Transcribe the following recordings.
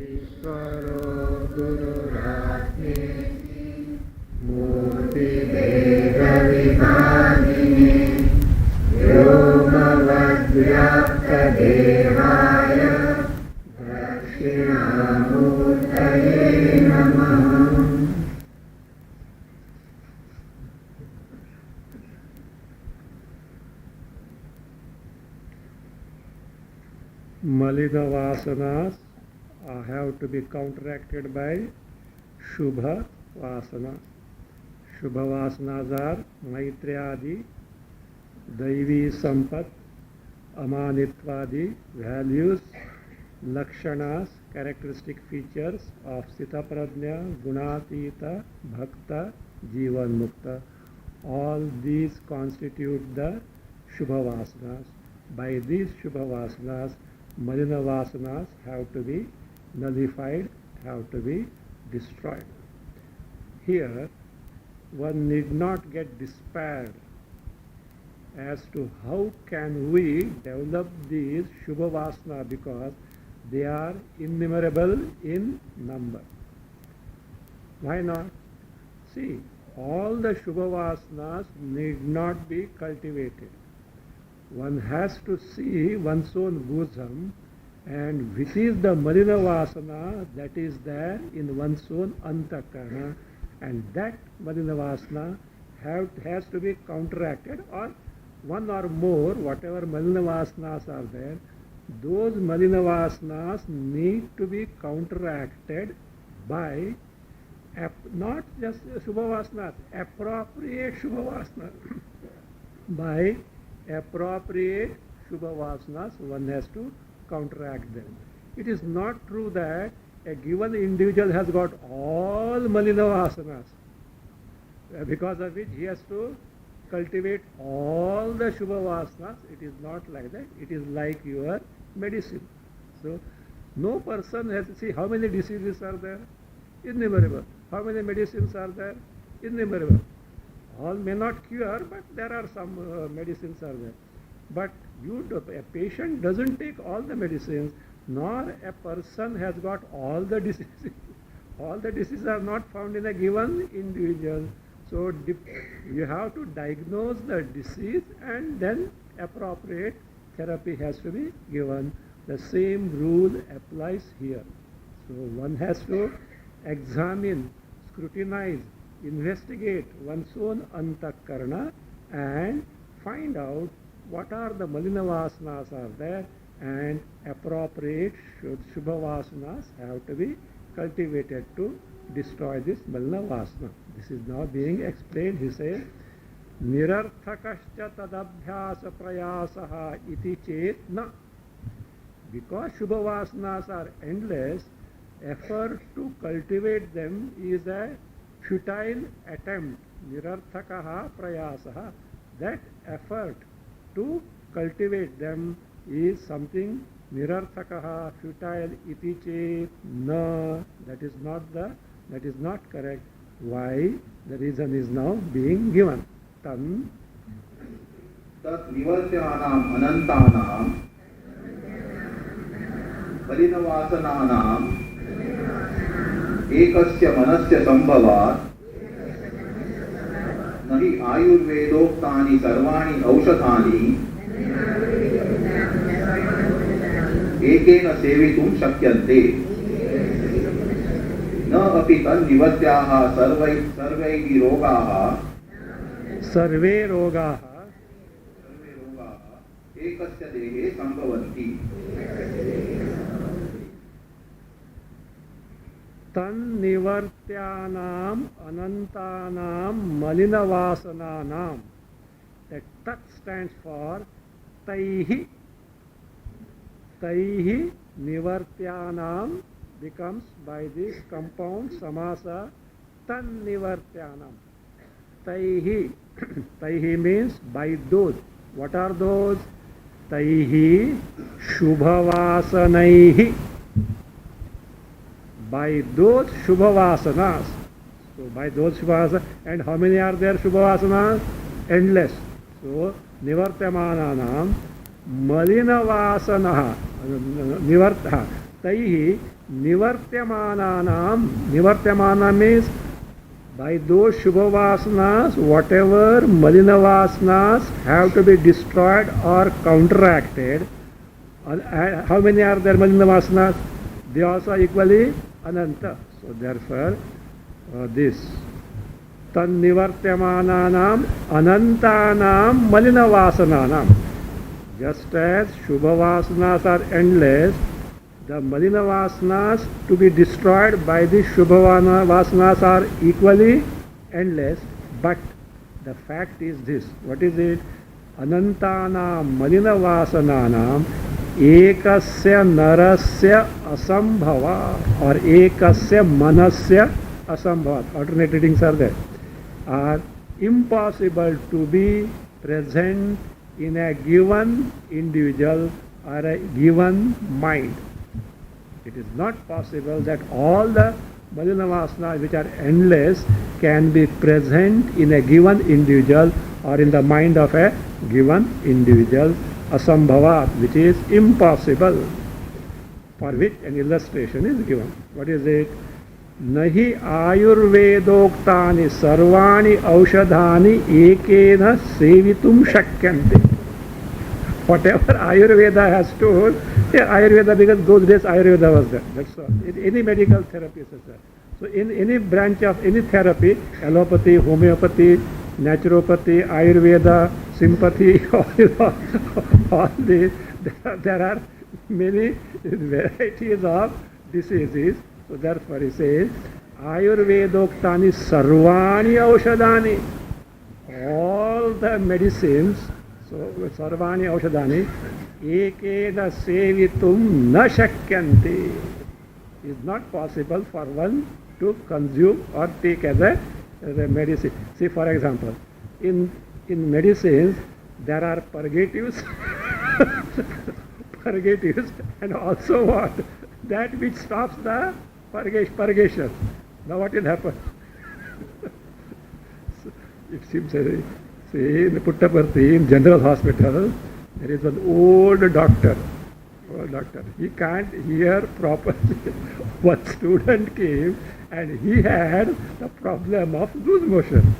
ईश्वरो गुरुरात्मे मूर्तिभेदविभागिने व्योमवद्व्याप्तदेहाय दक्षिणामूर्तये नमः। Malina vasanas have to be counteracted by Shubha vasanas. Shubha vasanas are Maitriyadi, Daivi Sampat, Amanitvadi values, Lakshanas, characteristic features of Sitaprajna, Gunatita, Bhakta, Jivan Mukta. All these constitute the Shubha vasanas. By these Shubha vasanas, Malina vasanas have to be nullified, have to be destroyed. Here, one need not get despaired as to how can we develop these Shubha vasana, because they are innumerable in number. Why not? See, all the Shubha vasanas need not be cultivated. One has to see one's own bosom and which is the Malina vasana that is there in one's own antakarana, and that Malina vasana has to be counteracted, or one or more, whatever Malina vasanas are there, those Malina vasanas need to be counteracted by not just Shubha vasanas, appropriate Shubha vasanas. By appropriate Shubha vasanas, one has to counteract them. It is not true that a given individual has got all Malina vasanas, because of which he has to cultivate all the Shubha vasanas. It is not like that. It is like your medicine. So, no person has to see how many diseases are there? Innumerable. How many medicines are there? Innumerable. All may not cure, but there are some medicines are there. But a patient doesn't take all the medicines, nor a person has got all the diseases. All the diseases are not found in a given individual. So you have to diagnose the disease and then appropriate therapy has to be given. The same rule applies here. So one has to examine, scrutinize, investigate one's own antakarana and find out what are the Malina vasanas are there, and appropriate Shubha vasanas have to be cultivated to destroy this Malina vasana. This is now being explained. He says, Nirarthakascha tadabhyasa prayasaha iti chet na. Because Shubha vasanas are endless, effort to cultivate them is a futile attempt. Nirarthakaha prayasaha. That effort to cultivate them is something nirarthakaha, futile, iti chet na. That is not correct. Why? The reason is now being given. Tan tat nivartyanam anantanam Malina vasananam ekasya manasya sambhavat nahi ayurvedoktani sarvani aushadhani ekena sevitum shakyante न अपि तन्निवत्याः सर्वैः रोगाः सर्वे रोगाः एकस्य देहे सम्भवन्ति। तन्निवर्त्यानाम् अनन्तानां मलिनवासनानां. That tat stands for taihi. Taihi nivartyanam becomes by this compound samasa tan nivartyanam. Taihi. Taihi means by those. What are those? Taihi shubhavasanaihi. By those shubhavasanas. So by those shubhavasanas. And how many are there shubhavasanas? Endless. So nivartyamananam malinavasanaha. Nivartha. taihi nivartyamananam. Nivartyamana means by those Shubha Vasanas, whatever Malina Vasanas have to be destroyed or counteracted. How many are there Malina Vasanas? They also are equally Ananta. So therefore, this Tan Nivartyamananam Anantanam Malina Vasananam. Just as Shubha Vasanas are endless, the Malina Vasanas to be destroyed by the Shubha Vasanas are equally endless, but the fact is this. What is it? Anantanam Malina Vasananam Ekasya Narasya Asambhava or Ekasya Manasya Asambhava. Alternate readings are there. Are impossible to be present in a given individual or a given mind. It is not possible that all the Malina Vasanas which are endless can be present in a given individual or in the mind of a given individual. Asambhavat, which is impossible, for which an illustration is given. What is it? Nahi ayurvedoktani sarvani aushadhani ekena sevitum shakyante. Whatever Ayurveda has told, Ayurveda, because those days Ayurveda was there. That's all. In any medical therapy is there. So in any branch of any therapy, allopathy, homeopathy, naturopathy, Ayurveda, sympathy, all these, there are many varieties of diseases. So therefore he says, Ayurvedoktani sarvani aushadani. All the medicines, so sarvani aushadani, ekena sevitum na shakyanti. Is not possible for one to consume or take as a medicine. See, for example, in medicines there are purgatives, and also what? That which stops the purgation. Now what will happen? It seems, see, in Puttaparthi, in General Hospital, there is an old doctor. He can't hear properly. One student came and he had the problem of loose motion.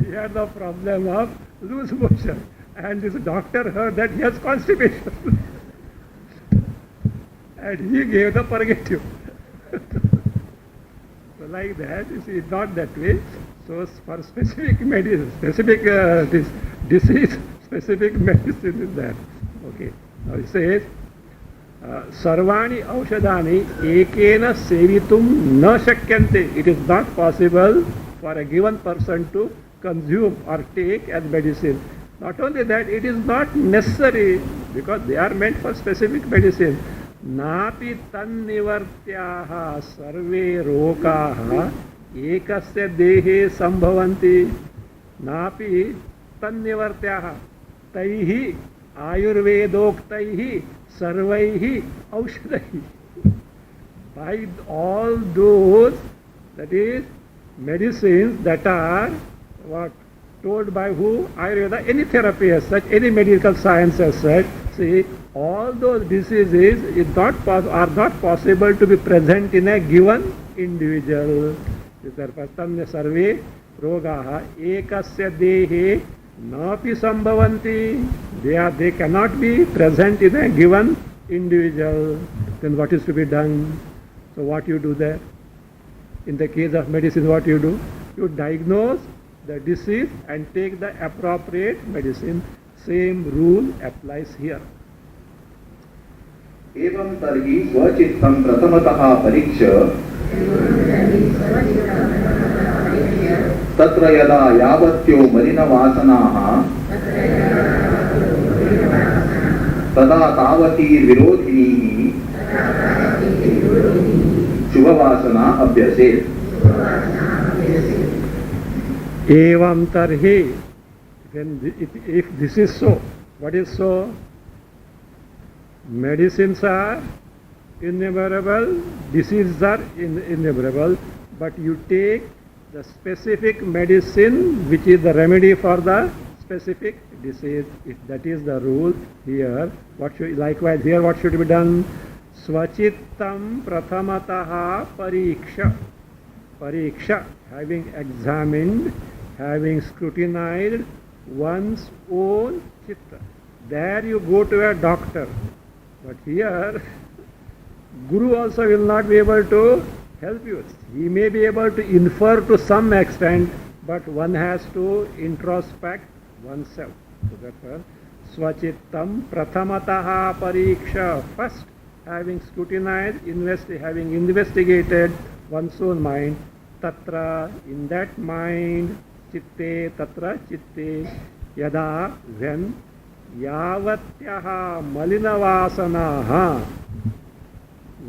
He had the problem of loose motion. And this doctor heard that he has constipation. And he gave the purgative. So like that, you see, not that way. So for specific medicine, specific this disease, specific medicine is that. Okay. Now he says, Sarvani aushadani ekena sevitum na shakyante. It is not possible for a given person to consume or take as medicine. Not only that, it is not necessary because they are meant for specific medicine. Napi tannivartyaha sarve rogaha ekasya dehe sambhavanti. Napi tannivartyaha taihi ayurvedoktaihi sarvaihi aushadaihi. By all those, that is, medicines that are what? Told by who? Ayurveda, any therapy as such, any medical science as such. See, all those diseases are not possible to be present in a given individual. Therefore, tanna sarve rogaha ekasya dehe napi sambhavanti. They cannot be present in a given individual. Then what is to be done? So what you do there? In the case of medicine, what you do? You diagnose the disease and take the appropriate medicine. Same rule applies here. एवं तर्हि स्वचित्तं प्रथमतः परीक्ष्य तत्र यदा यावत्यो मलिनवासनाः तदा तावतीर्विरोधिनीः शुभवासना अभ्यसेत्. Evam tarhi, if this is so, what is so? Medicines are innumerable, diseases are innumerable, but you take the specific medicine which is the remedy for the specific. This is, if that is the rule here, what should, likewise here what should be done? Swachittam prathamataha pariksha. Pariksha, having examined, having scrutinized one's own chitta. There you go to a doctor. But here, Guru also will not be able to help you. He may be able to infer to some extent, but one has to introspect oneself. So therefore, Swachittam prathamataha pariksha. First, having scrutinized, having investigated one's own mind, tatra, in that mind, chitte, tatra, chitte, yada, when, yavatyaha malinavasanaha,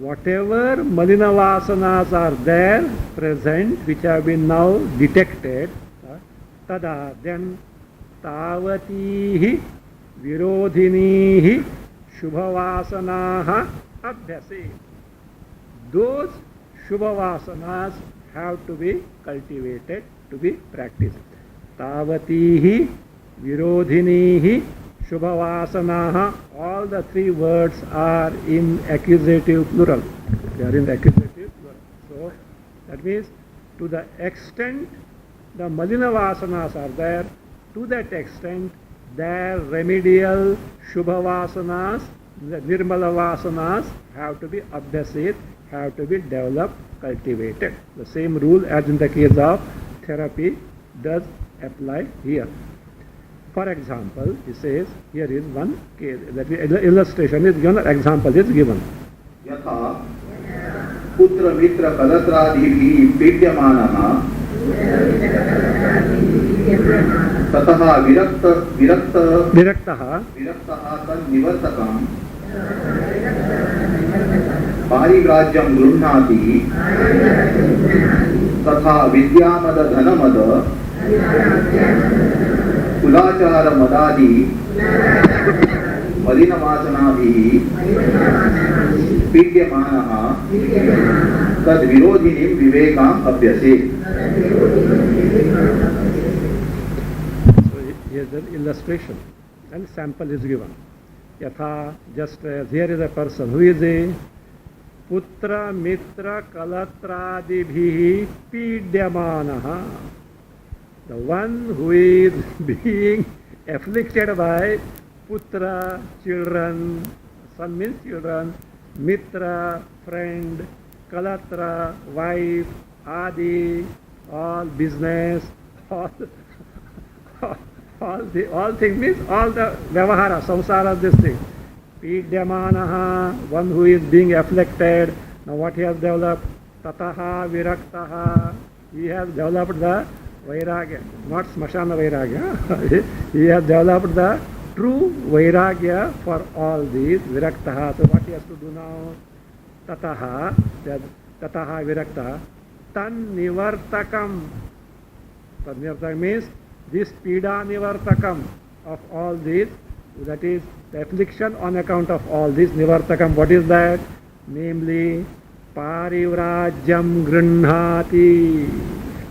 whatever malinavasanas are there present, which have been now detected, tada, then tavatihi virodhinihi shubhavasanaha abhyase. Those shubhavasanas have to be cultivated, to be practiced. Tavatihi virodhinihi shubhavasanaha. All the three words are in accusative plural. They are in accusative plural. So that means to the extent the malinavasanas are there, to that extent their remedial shubhavasanas, the nirmalavasanas have to be abhyasit, have to be developed, cultivated. The same rule as in the case of therapy does apply here. For example, he says, here is one case, that illustration is given, example is given. यथा पुत्र मित्र कलत्रादिभिः पीड्यमानः ततः विरक्तः तन्निवर्तकं पारिव्राज्यं गृह्णाति तथा विद्यामद धनमद कुलाचार मदादि मलिनवासनाभिः पीड्यमानः तद्विरोधिनीं विवेकाम् अभ्यसेत्. So here is an illustration and sample is given. Yatha, just as here is a person, who is a putra mitra kalatradibihi pidyamanaha. The one who is being afflicted by putra, children, son means children, mitra, friend, kalatra, wife, adi, all business, all things means all the vyavahara, samsara, this thing. Pidyamanaha, one who is being afflicted. Now what he has developed? Tataha viraktaha, he has developed the Vairagya, not Smashana Vairagya. He has developed the true Vairagya for all these, Viraktaha. So what he has to do now? Tataha Viraktaha, Tan Nivartakam. Tan Nivartakam means this Pida Nivartakam of all these, that is the affliction on account of all this. Nivartakam, what is that? Namely, Parivrajyam Grunhati.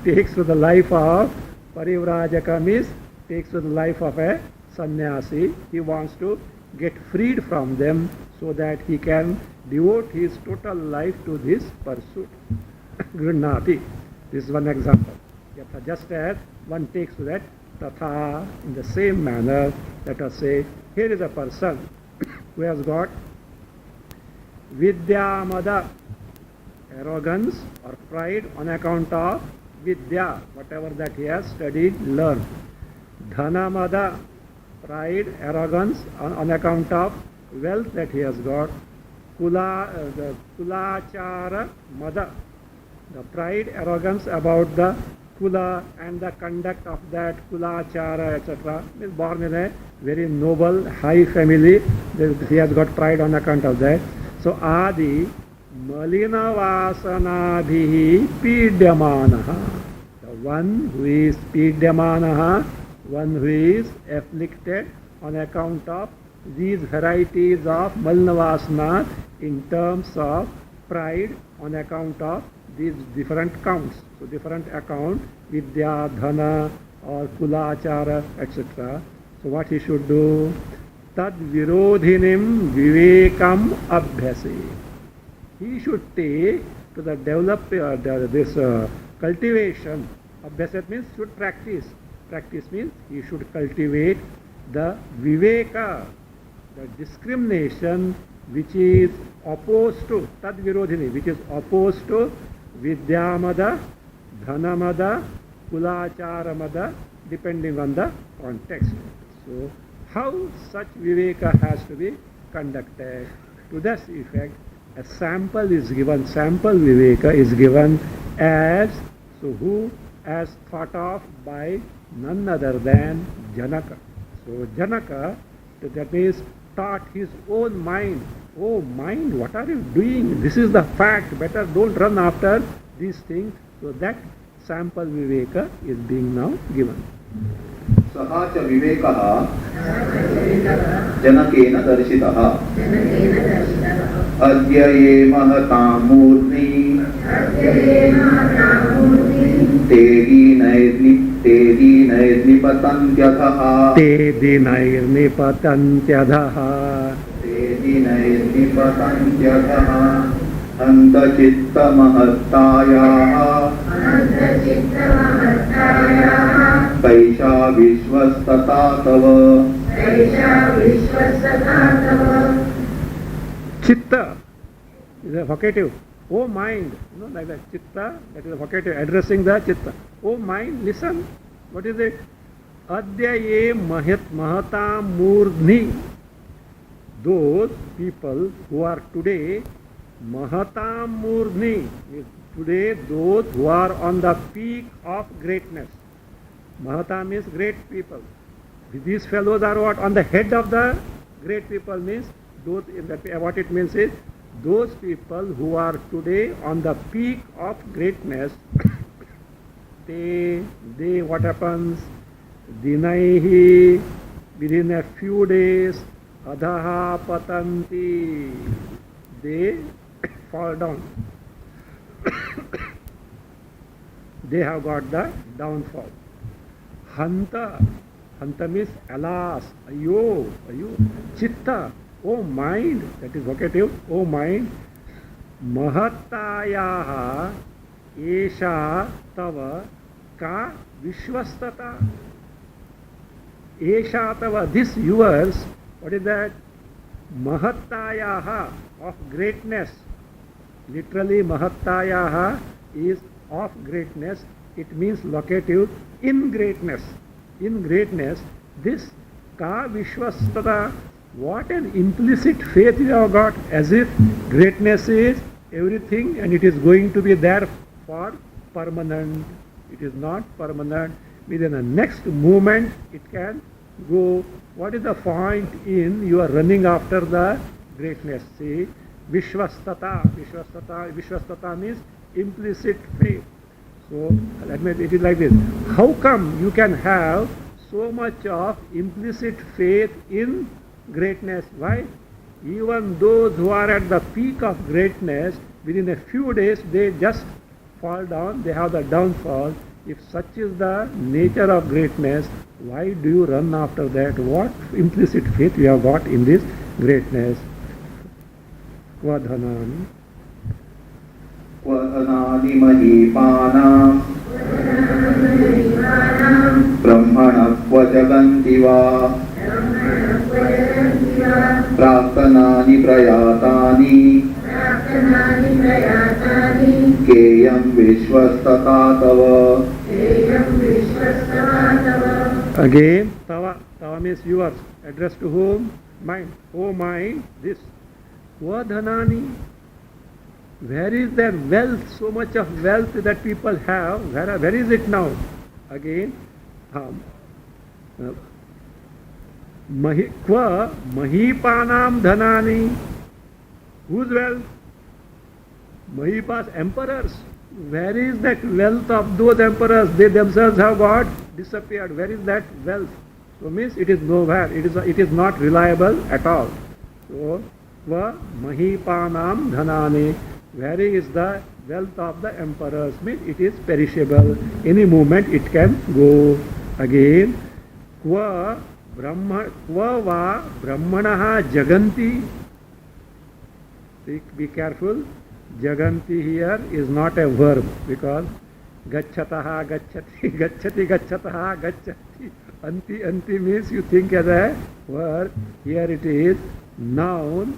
Takes to the life of Parivrajaka means takes to the life of a sannyasi. He wants to get freed from them so that he can devote his total life to this pursuit. Grunhati. This is one example. Just as one takes to that, tatha, in the same manner, let us say, here is a person who has got vidyamada, arrogance or pride on account of Vidya, whatever that he has studied, learned. Dhanamada, pride, arrogance on account of wealth that he has got. The kulachara mada, the pride, arrogance about the kula and the conduct of that kulachara, etc. He is born in a very noble, high family. He has got pride on account of that. So adi Malinavasanabihi pidyamanaha. The one who is pidyamanaha, one who is afflicted on account of these varieties of malinavasana in terms of pride on account of these different counts. So different account, vidya, dhana, or kulachara, etc. So what he should do? Tad virodhinim vivekam abhyase. He should take to the this cultivation. Abhyasa means should practice. Practice means he should cultivate the viveka, the discrimination which is opposed to tad virodhini, which is opposed to vidyamada, dhanamada, kulacharamada, depending on the context. So how such viveka has to be conducted? To this effect, a sample is given. Sample viveka is given as who as thought of by none other than Janaka. So Janaka, that means taught his own mind. Oh mind, what are you doing? This is the fact. Better don't run after these things. So that sample viveka is being now given. सः च विवेकः जनकेन दर्शितः अद्य ये महतां मूर्ध्नि तेदीनैर्निपतन्त्यधः हन्तचित्तमहत्तायाः कैषा विश्वस्तता तव. Chitta is a vocative. Oh mind, like that. Chitta, that is a vocative addressing the chitta. Oh mind, listen. What is it? Adya ye mahata murdhni. Those people who are today mahata murdhni. Today those who are on the peak of greatness. Mahata means great people. These fellows are what? On the head of the great people means those. What it means is those people who are today on the peak of greatness. they what happens? Dinaihi, within a few days, adhaha patanti. They fall down. They have got the downfall. Hanta means alas, ayo. Chitta, oh mind, that is vocative, oh mind. Mahattayaha esha tava ka vishwastata. Esha tava, this yours, what is that? Mahattayaha, of greatness. Literally Mahattayaha is of greatness. It means locative in greatness. In greatness, this ka vishwastata, what an implicit faith you have got, as if greatness is everything and it is going to be there for permanent. It is not permanent. Within the next moment it can go. What is the point in you are running after the greatness? See, vishwastata means implicit faith. So that means it is like this. How come you can have so much of implicit faith in greatness? Why? Even those who are at the peak of greatness, within a few days they just fall down, they have the downfall. If such is the nature of greatness, why do you run after that? What implicit faith you have got in this greatness? Kvadhanam. क्वधनानि महीपानां ब्रह्मणः क्व जगन्ति वा प्राक्तनानि प्रयातानि केयं विश्वस्तता तव. Again, tava means yours. Addressed to whom? Mind. Oh mind, this. Kvadhanani. Where is their wealth? So much of wealth that people have. Where is it now? Again, Kva Mahipanam Dhanani. Whose wealth? Mahipas, emperors. Where is that wealth of those emperors? They themselves have got disappeared. Where is that wealth? So means it is nowhere. It is not reliable at all. So Kva Mahipanam Dhanani. Where is the wealth of the emperors? Means it is perishable. Any moment it can go. Again, Kva va Brahmanaha Jaganti. Be careful. Jaganti here is not a verb because Gacchataha Gacchati Gacchati Gacchataha Gacchati Anti Anti means you think as a verb. Here it is noun,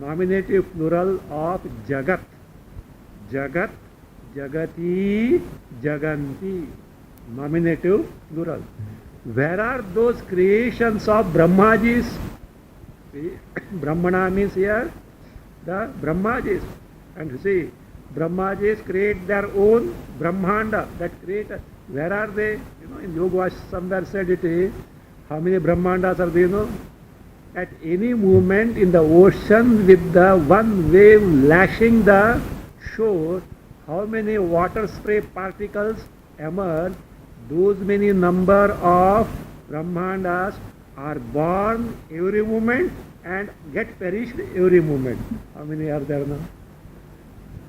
nominative plural of Jagat. Jagat, Jagati, Jaganti. Nominative plural. Where are those creations of Brahmajis? See, Brahmana means here the Brahmajis. And see, Brahmajis create their own Brahmanda. That creator. Where are they? You know, in Yoga somewhere said it is. How many Brahmandas are there? You know? At any moment in the ocean with the one wave lashing the shore, how many water spray particles emerge? Those many number of Brahmandas are born every moment and get perished every moment. How many are there now?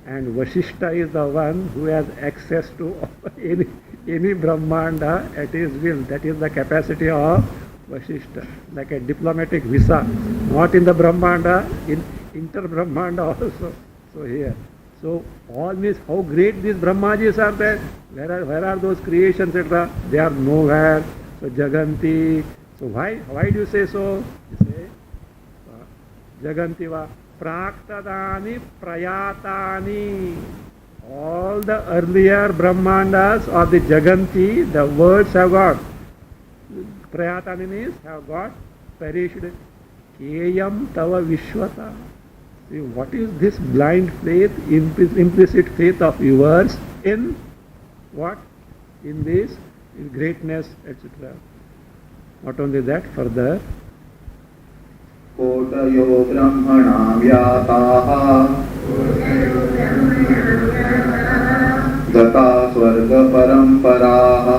And Vasishta is the one who has access to any Brahmanda at his will. That is the capacity of Vasishta, like a diplomatic visa. Not in the Brahmanda, in inter-Brahmanda also. So here. So all means how great these Brahmajis are there. Where are those creations, etc.? They are nowhere. So Jaganti. So why do you say so? You say Jaganti va Praktadani Prayatani. All the earlier Brahmandas of the Jaganti, the words have got. Prayatani means have got perished. Keyam Tava Vishwata. See, what is this blind faith, implicit faith of yours in what? In this, in greatness, etc. Not only that, further. Kotayo Brahmana Vyataha Gata Swarga Paramparaha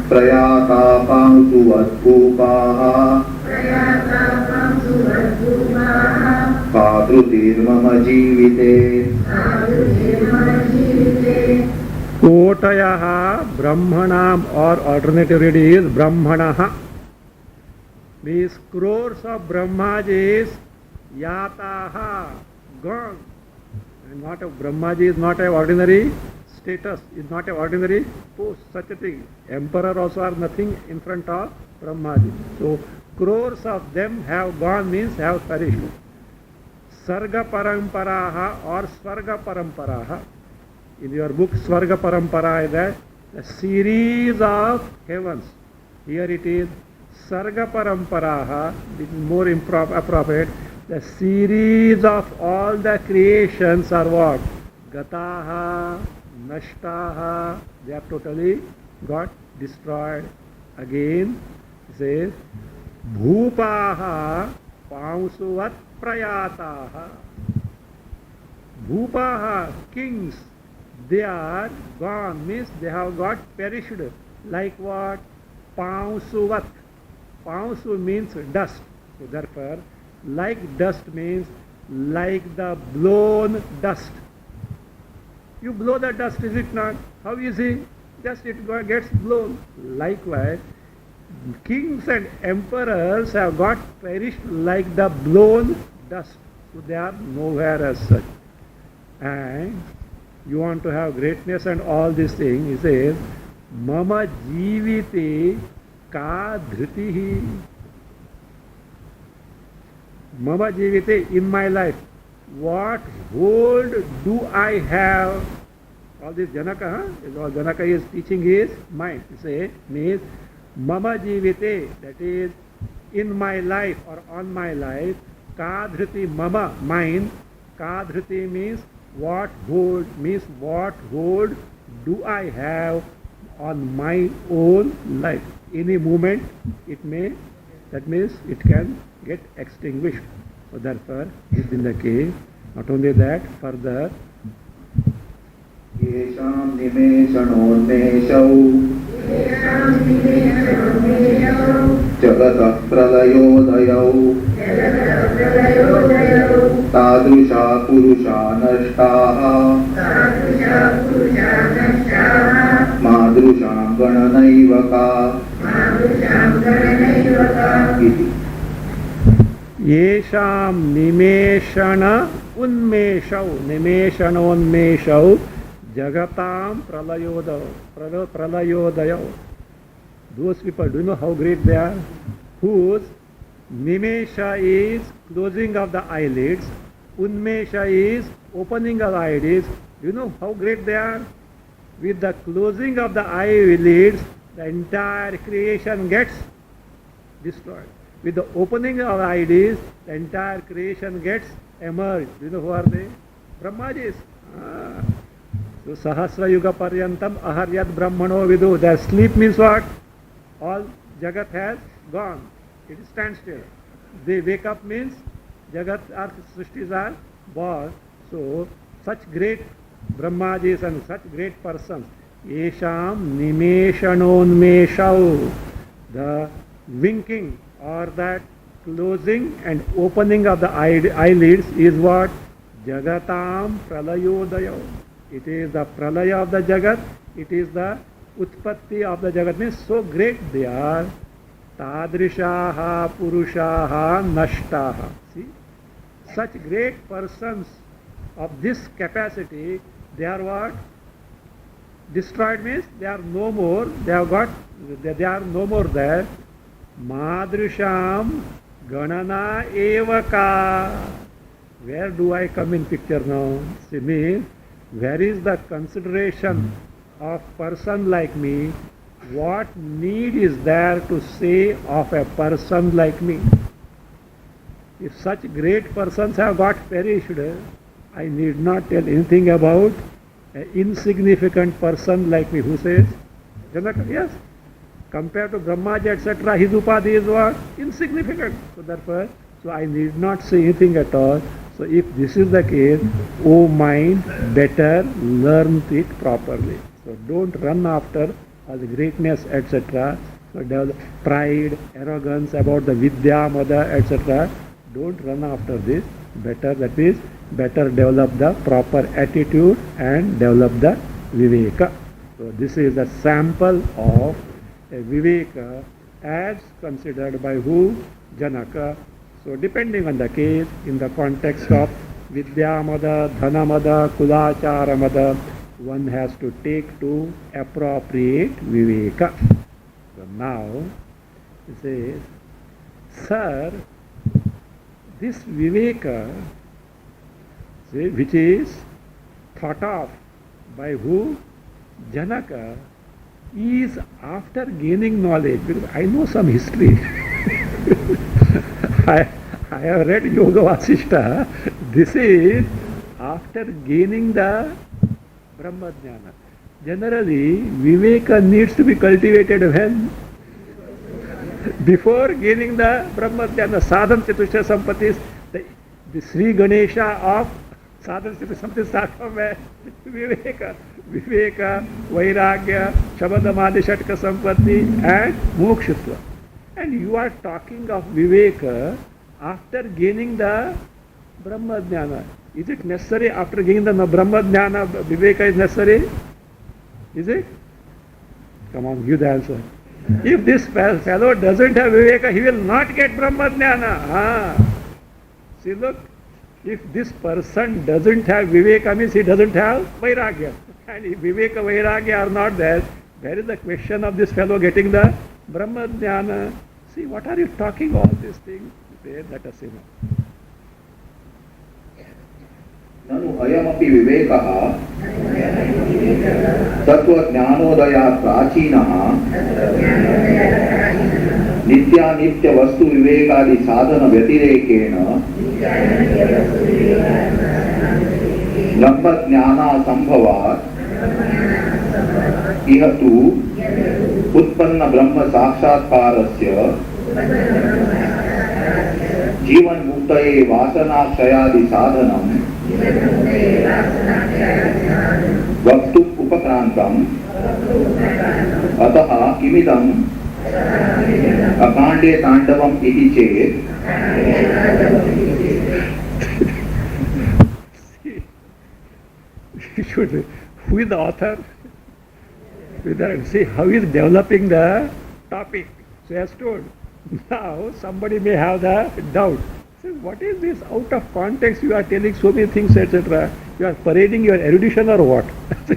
Prayata Pamsuvat Pupaha Padrutirmama Jivite Kotayaha Brahmanam, or alternative read is Brahmanaha. Means crores of Brahmajis Yataha, gone. And not a Brahmaji is not an ordinary status, is not an ordinary post, such a thing. Emperor also are nothing in front of Brahmaji. So crores of them have gone means have perished. Sarga Paramparaha or Swarga Paramparaha. In your book Swarga Parampara is that a series of heavens. Here it is Sarga Paramparaha, which is more appropriate. The series of all the creations are what? Gataha, Nashtaha, they have totally got destroyed. Again, it says, Bhupaha, Paunsuvat Prayataha. Bhupaha, kings, they are gone, means they have got perished. Like what? Paunsuvat. Paunsu means dust. So therefore, like dust means like the blown dust. You blow the dust, is it not? How easy? Just it gets blown. Likewise, kings and emperors have got perished like the blown dust. So they are nowhere as such. And you want to have greatness and all these things, he says, Mama Jivite Ka Dhritihi. Mama Jivite, in my life, what hold do I have? All this Janaka, all Janaka is teaching his mind. He says, means Mama Jivite, that is, in my life or on my life, Ka Dhriti Mama, mine. Ka Dhriti means what hold, means what hold do I have on my own life. Any moment it may, that means it can get extinguished. So therefore, this is in the case. Not only that, further, Yesham Nimeshanonmeshau Jagatah Pralayodayau Tadrusha Purusha Nashtaha मादृशां गणनैव का इति। येषां निमेषण उन्मेषौ निमेषणोन्मेषौ जगतां प्रलयोदयौ. Those people, do you know how great they are? Whose nimesha is closing of the eyelids, unmesha is opening of the eyelids. Do you know how great they are? With the closing of the eyelids, the entire creation gets destroyed. With the opening of the eyelids, the entire creation gets emerged. Do you know who are they? Brahmajis. So Sahasra Yuga Paryantam Aharyat Brahmano Vidu. Their sleep means what? All Jagat has gone. It stands still. They wake up means Jagat, Earth, Srishtis are born. So such great Brahmajis and such great persons. Yesham Nimeshanonmeshau. The winking or that closing and opening of the eyelids is what? Jagatam Pralayodaya. It is the pralaya of the Jagat. It is the utpatti of the Jagat. Means so great they are. Tadrishaha Purushaha Nashtaha. See? Such great persons of this capacity, they are what? Destroyed means they are no more. They are no more there. Madrisham Ganana Evaka. Where do I come in picture now? See, means where is the consideration of person like me? What need is there to say of a person like me? If such great persons have got perished, I need not tell anything about an insignificant person like me. Who says? Janaka, yes. Compared to Brahmaji, etc., his upadhi is what? Insignificant. So therefore, I need not say anything at all. So if this is the case, O mind, better learn it properly. So don't run after all the greatness, etc. So develop pride, arrogance about the Vidya, Mother, etc. Don't run after this. Better, that is, better develop the proper attitude and develop the Viveka. So this is a sample of a Viveka as considered by who? Janaka. So depending on the case, in the context of Vidyamada, Dhanamada, Kulacharamada, one has to take to appropriate Viveka. So now, he says, Sir, this Viveka, see, which is thought of by who? Janaka, is after gaining knowledge. Because I know some history. I have read Yoga Vasishta. This is after gaining the Brahma Jnana. Generally, Viveka needs to be cultivated when? Before gaining the Brahma Jnana. Sadhan Chatusha Sampatis, the Sri Ganesha of Sadhan Chatusha Sampatis starts from where? Viveka. Viveka, Vairagya, Shabadamadhi Shatka Sampatti and Mokshutva. And you are talking of Viveka after gaining the Brahma Jnana. Is it necessary after gaining the Brahma Jnana, Viveka is necessary? Is it? Come on, give the answer. If this fellow doesn't have Viveka, he will not get Brahma Jnana. See, look, if this person doesn't have Viveka, means he doesn't have Vairagya. And if Viveka, Vairagya are not there, where is the question of this fellow getting the Brahma Jnana? See, what are you talking all these things? Let us see now. ननु अयमपि विवेकः तत्त्वज्ञानोदयात् प्राचीनः नित्यानित्यवस्तु विवेकादि साधन व्यतिरेकेण ब्रह्मज्ञानासंभवात् इह तु उत्पन्न ब्रह्म साक्षात्कारस्य जीवन मुक्तये वासनाक्षयादि साधनं वक्तुम् उपक्रान्तम् अतः किमिदम् अकाण्डे ताण्डवम् इति चेत् who is the author? See how he is developing the topic. So as told, now somebody may have the doubt. Say, what is this out of context? You are telling so many things, etc. You are parading your erudition or what? So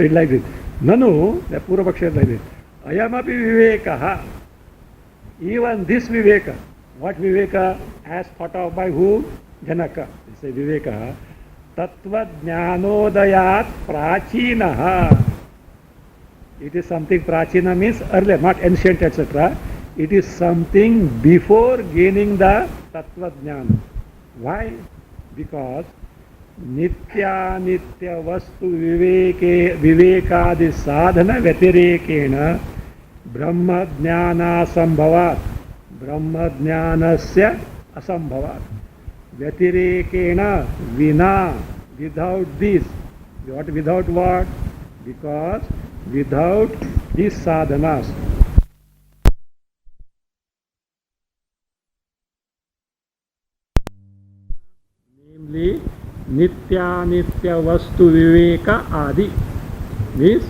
it's like this. Nanu, the Purvaksha is like this. Ayamapi vivekaha. Even this viveka. What viveka? As thought of by who? Janaka. They say viveka. Tattva jnanodayat prachinaha. It is something prachina means earlier, not ancient, etc. It is something before gaining the tattva jnana. Why? Because nitya nitya vastu vivekadi sadhana vyatirekena brahma jnana sambhavat brahma jnanasya asambhavat vyatirekena vina, without this. What without what? Because without these sadhanas, namely nitya nitya vastu viveka adi, means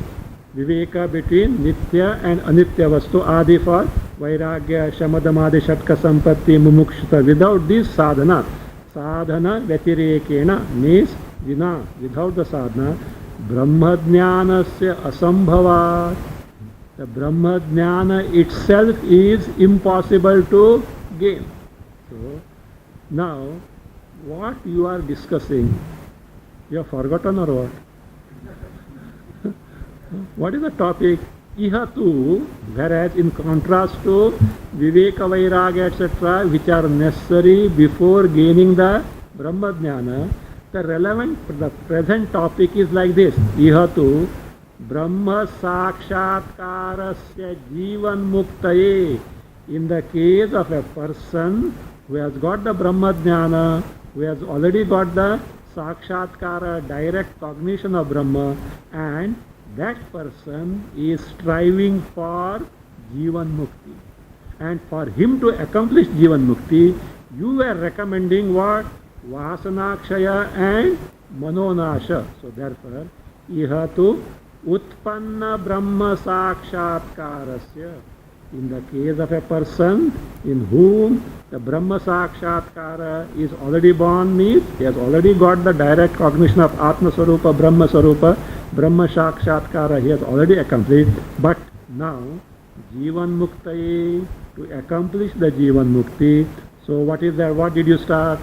viveka between nitya and anitya vastu adi for vairagya shamadamadi shatka sampatti mumukshita. Without this sadhana, sadhana vyatirekena means vina, without the sadhana, Brahma jnanasya asambhavat. The Brahma jnana itself is impossible to gain. So, now, what you are discussing, you have forgotten or what? What is the topic? Ihatu, whereas in contrast to Viveka Vairagya etc., which are necessary before gaining the Brahma jnana, the present topic is like this. Ihatu Brahma Sakshatkarasya Jivan Muktaye. In the case of a person who has got the Brahma Jnana, who has already got the Sakshatkara, direct cognition of Brahma, and that person is striving for Jivan Mukti. And for him to accomplish Jivan Mukti, you were recommending what? Vasanakshaya and Manonasha. So therefore, ihatu utpanna brahma sakshatkarasya. In the case of a person in whom the Brahma Sakshatkara is already born, means he has already got the direct cognition of Atma Sarupa, Brahma Sarupa, Brahma Sakshatkara he has already accomplished. But now, Jivan Muktaye, to accomplish the Jivan Mukti, so what is that? What did you start?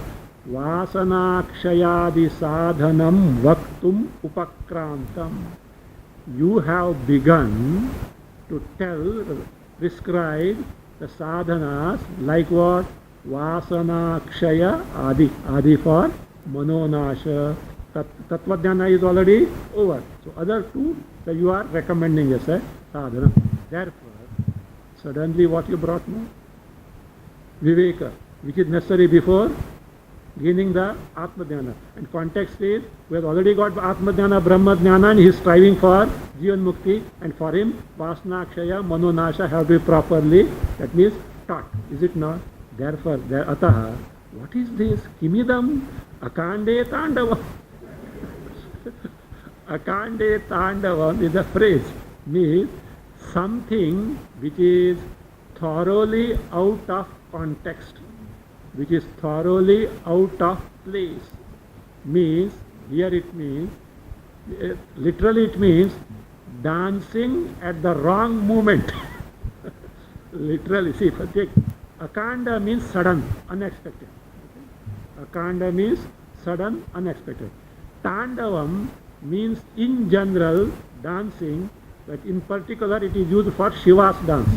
Vasanakshayadi sadhanam vaktum upakrantam. You have begun to prescribe the sadhanas like what? Vasanakshaya adi. Adi for manonasha. Tattvajnana is already over. So other two that you are recommending as a sadhana. Therefore, suddenly what you brought now? Viveka, which is necessary before gaining the Atma Jnana. And context is, we have already got Atma Jnana, Brahma Jnana, and he is striving for Jivan Mukti, and for him, Vasanakshaya, Manonasha have to be properly, that means taught. Is it not? Therefore, ataha, what is this? Kimidam akande tandavam. Akande tandavam is a phrase, means something which is thoroughly out of context, which is thoroughly out of place. Means, here it means, literally it means dancing at the wrong moment. Literally, see, take akanda means sudden, unexpected. Akanda means sudden, unexpected. Tandavam means in general dancing, but in particular it is used for Shiva's dance.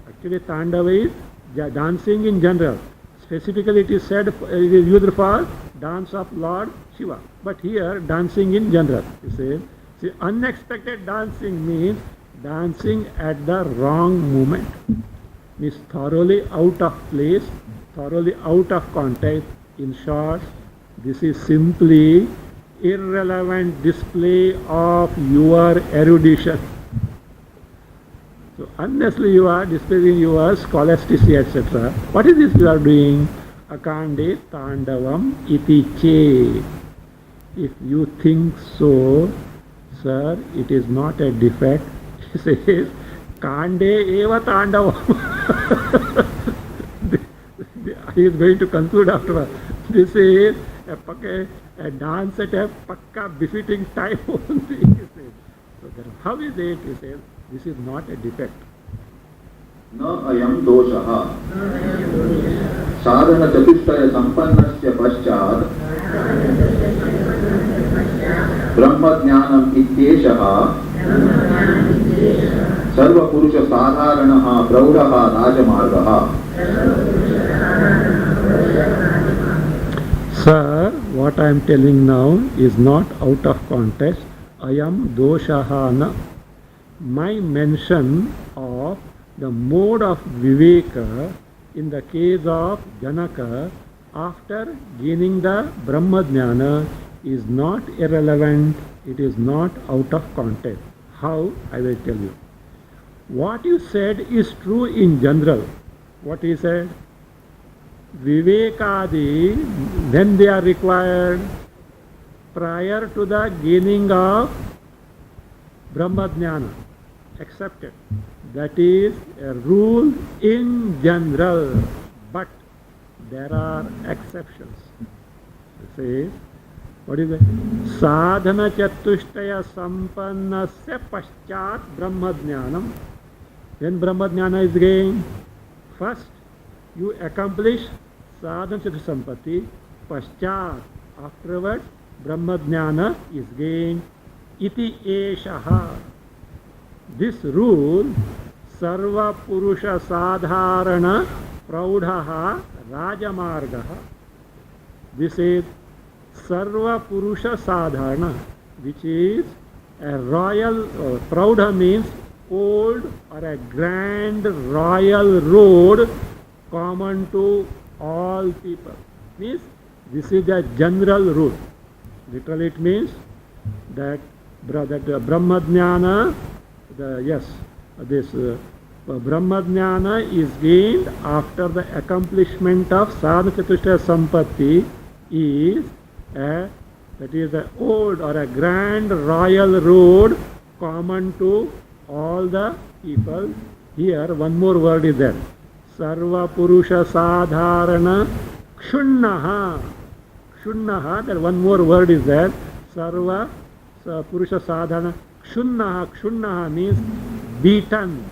Actually, Tandava is dancing in general. Specifically, it is said, it is used for dance of Lord Shiva. But here, dancing in general. You see, unexpected dancing means dancing at the wrong moment. Means thoroughly out of place, thoroughly out of context. In short, this is simply irrelevant display of your erudition. So unnecessarily you are displaying your scholasticity, etc. What is this you are doing? Akande tandavam iti che. If you think so, Sir, it is not a defect. He says, Kande eva tandavam. He is going to conclude afterwards. This is a dance at a pakka befitting time only. He says. So how is it? He says, this is not a defect. न अयं दोषः साधन चतुष्टय संपन्नस्य पश्चात् ब्रह्मज्ञानम् इत्येषः सर्वपुरुष साधारणः प्रौढः राजमार्गः. Sir, what I am telling now is not out of context. Ayam doshahana. My mention of the mode of viveka in the case of Janaka after gaining the Brahmajnana is not irrelevant, it is not out of context. How? I will tell you. What you said is true in general. What he said? Vivekadi, when they are required, prior to the gaining of Brahmajnana, accepted. That is a rule in general, but there are exceptions. Say, what is it? Sadhana chatushtaya sampannasya paschat brahmajnanam. When brahmajnana is gained, first you accomplish sadhana chatushtaya sampatti, paschat, afterwards brahmajnana is gained. Iti eshaha. This rule, Sarva Purusha Sadharana Praudhaha Rajamargaha. This is Sarva Purusha Sadharana, which is a royal, Praudha means old or a grand royal road common to all people. Means this is a general rule. Literally it means that Brahmajnana, this Brahmajnana is gained after the accomplishment of Sadhana Chatushtaya Sampatti is that is an old or a grand royal road common to all the people. Here one more word is there. Sarva Purusha Sadharana Kshunnaha. Kshunnaha, that one more word is there. Sarva Purusha Sadharana Kshunnaha. Kshunnaha means beaten,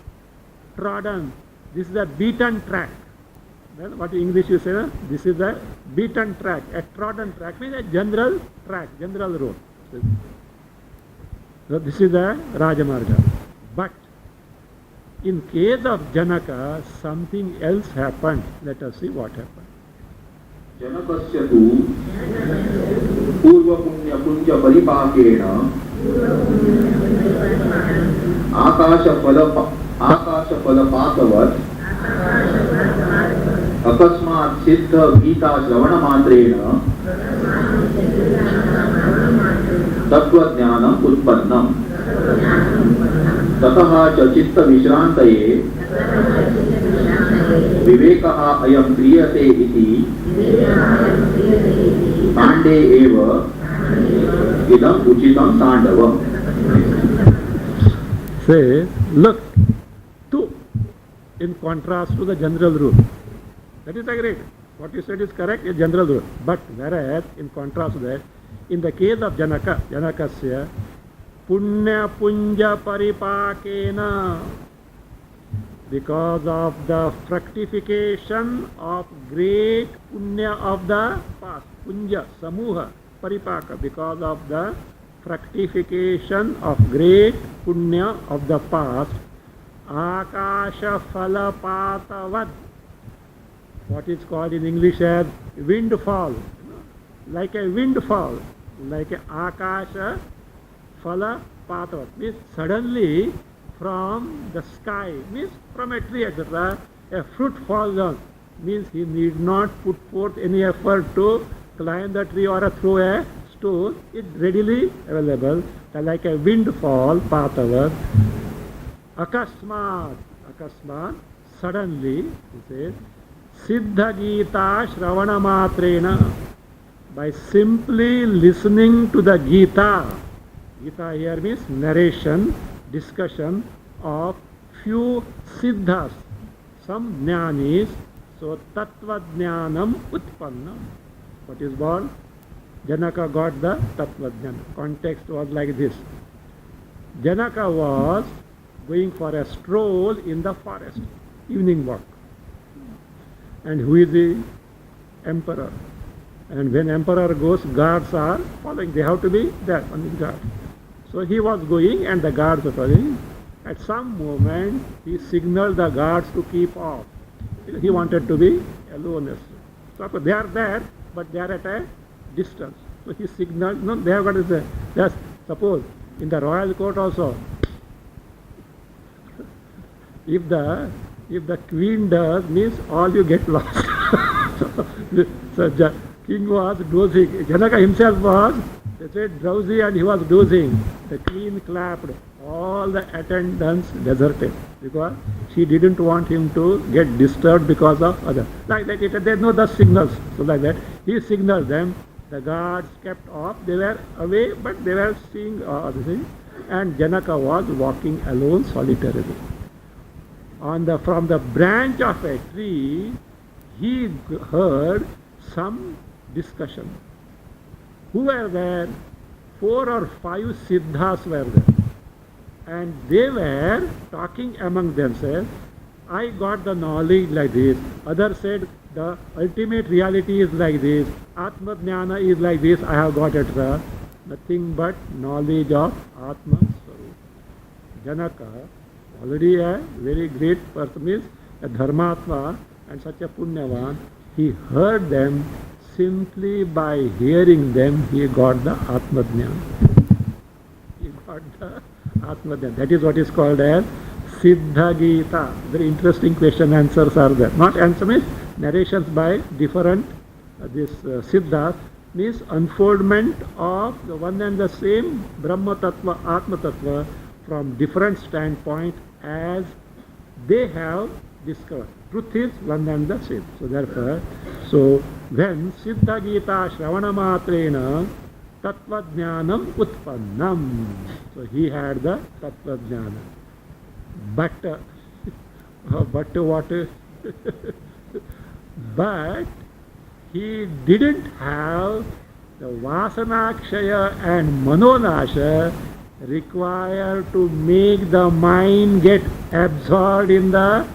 trodden. This is a beaten track. Well, what in English you say? No? This is a beaten track. A trodden track means a general track, general road. So this is a Rajamarga. But in case of Janaka, something else happened. Let us see what happened. जनकस्य तु पूर्वपुण्यपुञ्ज परिपाकेन आकाशफलपातवत् अकस्मात् सिद्ध गीता श्रवणमात्रेण तत्त्वज्ञानम् उत्पन्नम्. ततः च चित्तविश्रान्तये विवेकः अयं क्रियते इति काण्डे एव इदम् उचितं ताण्डवम्. Say, look, two, in contrast to the general rule. That is agreed. What you said is correct, a general rule. But whereas, in contrast to that, in the case of Janaka, Janakasya, Punya Punja Paripakena, because of the fructification of great Punya of the past, Punja, Samuha, Paripaka, because of the fructification of great Punya of the past, Akasha Falapatavad, what is called in English as windfall, like a windfall, like a Akasha Falapatavad, means suddenly from the sky, means from a tree, etc., a fruit falls down, means he need not put forth any effort to climb the tree or throw a stone, it's readily available, like a windfall, patavad. Akasmat, suddenly, he says, Siddha Gita Shravana Matrena, by simply listening to the Gita, Gita here means narration, discussion of few siddhas, some jnanis. So tattva jnanam utpanna. What is born? Janaka got the tattva jnana. Context was like this. Janaka was going for a stroll in the forest, evening walk. And who is the emperor? And when emperor goes, guards are following. They have to be there on the guard. So he was going and the guards were following. At some moment, he signaled the guards to keep off. He wanted to be alone. So they are there, but they are at a distance. So he signaled, no, they have got to say, just suppose in the royal court also, if the queen does, means all you get lost. So king was dozing. Janaka himself was, they said, drowsy and he was dozing. The queen clapped. All the attendants deserted because she didn't want him to get disturbed because of other. Like that, they know the signals. So like that, he signaled them. The guards kept off. They were away, but they were seeing other things. And Janaka was walking alone solitarily. From the branch of a tree, he heard some discussion. Who were there? 4 or 5 siddhas were there. And they were talking among themselves. I got the knowledge like this. Others said the ultimate reality is like this. Atma Jnana is like this. I have got it, sir. Nothing but knowledge of Atma Swarup. Janaka, already a very great person, is a Dharmatma and such a Punyavan. He heard them. Simply by hearing them, he got the Atma Jnana. He got the Atma Jnana. That is what is called as Siddha Gita. Very interesting question answers are there. Not answer means narrations by different Siddhas means unfoldment of the one and the same Brahma Tattva, Atma Tattva from different standpoint as they have discovered. Truth is one and the same. So therefore, when Siddha Gita Shravana Matrena Tattva Jnanam Utpannam. So he had the Tattva Jnana. But what? But he didn't have the Vasanakshaya and Manonasha required to make the mind get absorbed in the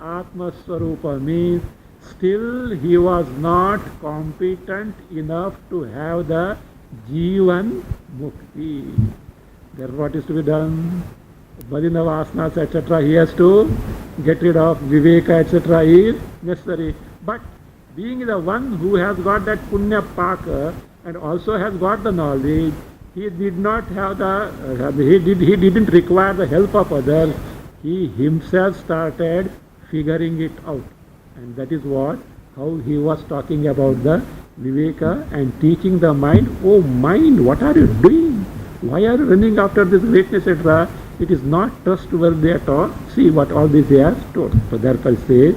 Atma Swarupa. Means still he was not competent enough to have the Jivan Mukti. Therefore what is to be done? Badina Vasanas etc. he has to get rid of. Viveka etc. is necessary. But being the one who has got that Punya Paka and also has got the knowledge, he did not have he didn't require the help of others. He himself started figuring it out. And that is how he was talking about the Viveka and teaching the mind, oh mind, what are you doing? Why are you running after this greatness, etc.? It is not trustworthy at all. See what all this he has told. So therefore says,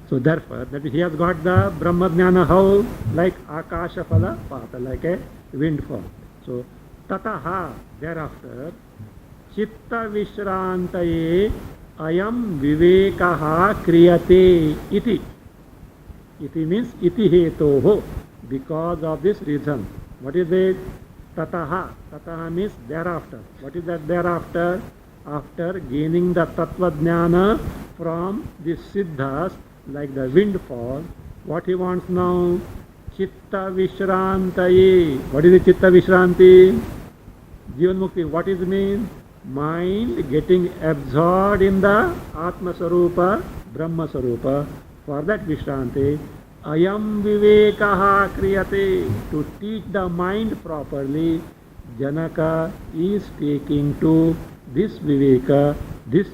that he has got the Brahma Jnana how? Like Akasha Phala Pata, like a windfall. So Tataha, thereafter, Chitta Vishrantaye Ayam Vivekaha Kriyate Iti. Iti means Iti Hetoho. Because of this reason. What is it? Tataha. Tataha means thereafter. What is that thereafter? After gaining the Tattva Jnana from the Siddhas, like the windfall, what he wants now? Chitta Vishrantaye. What is the Chitta Vishranti? Jivan Mukti. What is it mean? Mind getting absorbed in the Atma Sarupa, Brahma Sarupa. For that Vishranti, Ayam Vivekaha Kriyate. To teach the mind properly, Janaka is taking to this Viveka, this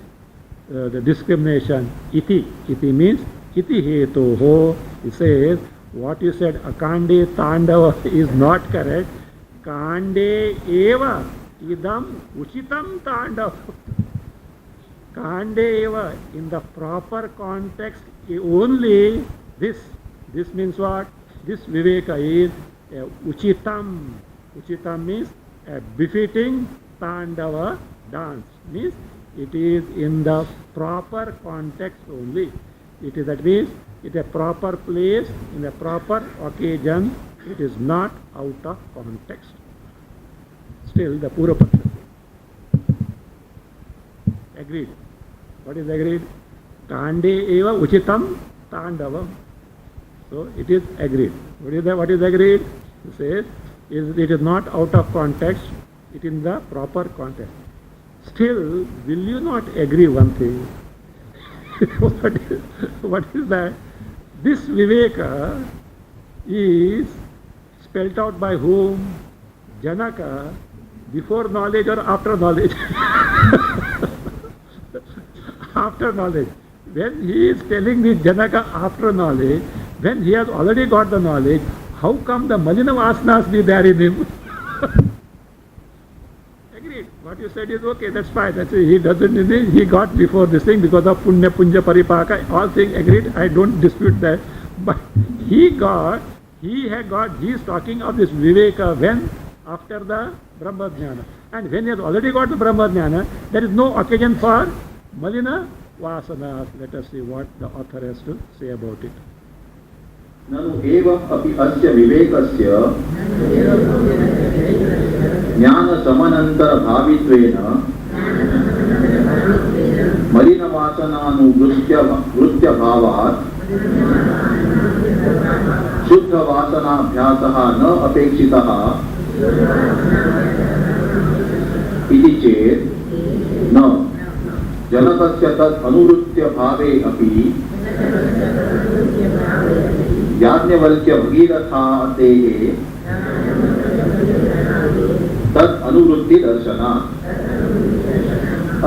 the discrimination. Iti. Iti means Iti Hetoho. He says, what you said, Akande Tandava is not correct. Kande Eva Idam Uchitam Tandava. Kande Eva, in the proper context, only this. This means what? This Viveka is Uchitam. Uchitam means a befitting Tandava dance. Means it is in the proper context only. It is, that means it is a proper place, in a proper occasion. It is not out of context. Still the Purvapaksha. Agreed. What is agreed? Tande eva uchitam tandavam. So it is agreed. What is agreed? It says it is not out of context, it is in the proper context. Still, will you not agree one thing? What is that? This Viveka is spelt out by whom? Janaka, before knowledge or after knowledge? After knowledge. When he is telling this Janaka after knowledge, when he has already got the knowledge, how come the Malina Vasanas be there in him? Agreed. What you said is okay, that's fine. That's it. He doesn't need it. He got before this thing because of Punya Punja Paripaka. All things agreed. I don't dispute that. But he is talking of this Viveka when? After the Brahma Jnana. And when he has already got the Brahma Jnana, there is no occasion for Malina Vasanas. Let us see what the author has to say about it. ननु एवं अपि अस्य विवेकस्य ज्ञान समानांतर भावित्वेन मलिनवासनानुवृत्य भावात् शुद्ध वासनाभ्यासः न अपेक्षितः इति चेत् न जनकस्य तत् अनुवृत्य भावे अपि याज्ञवल्क्य भगीरथातेः तत् अनुवृत्ति दर्शनात्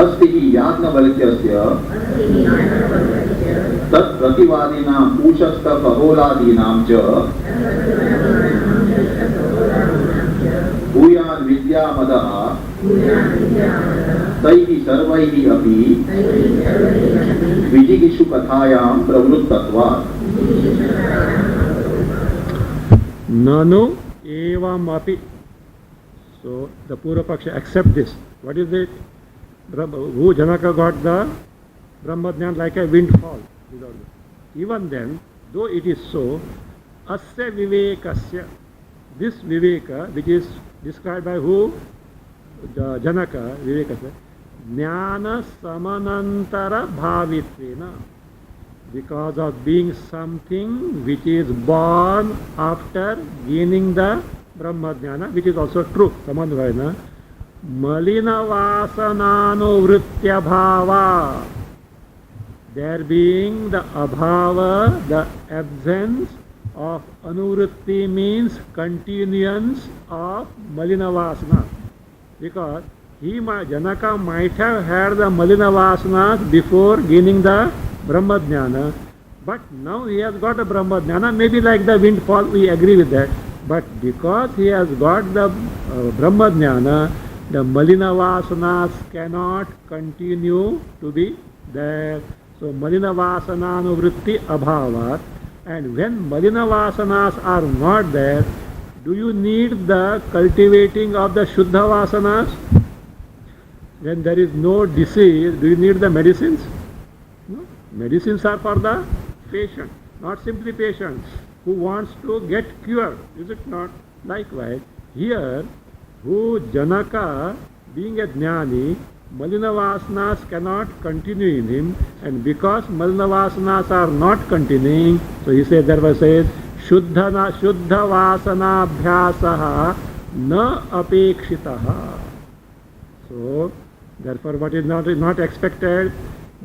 अस्ति हि याज्ञवल्क्यस्य तत् प्रतिवादिनां पूषस्त खगोलादीनां च भूयान् विद्यामदः तैः सर्वैः अपि विजिगीषुकथायां प्रवृत्तत्वात् Nanu evam api. So the Purvapaksha accept this. What is it? Who Janaka got the Brahma Jnana like a windfall. Even then, though it is so, asya vivekasya, this Viveka, which is described by who? Janaka, Vivekasya, Jnana samanantara bhavitvena. Because of being something which is born after gaining the Brahma Jnana, which is also true. Samanvayana. Malina vasanano vritya bhava. There being the abhava, the absence of anuvritti means continuance of Malina Vasana. Because Janaka might have had the Malina Vasanas before gaining the Brahma Jnana, but now he has got a Brahma Jnana, maybe like the windfall, we agree with that. But because he has got the Brahma Jnana, the Malina Vasanas cannot continue to be there. So Malina Vasananuvritti abhavat. And when Malina Vasanas are not there, do you need the cultivating of the Shuddha Vasanas? When there is no disease, do you need the medicines? No. Medicines are for the patient, not simply patient who wants to get cured, is it not? Likewise, here, who Janaka, being a Jnani, Malina Vasanas cannot continue in him, and because Malina Vasanas are not continuing, so he says, therefore says, Shuddha Vasana Bhyasaha na apekshitaha. So, therefore, what is not expected?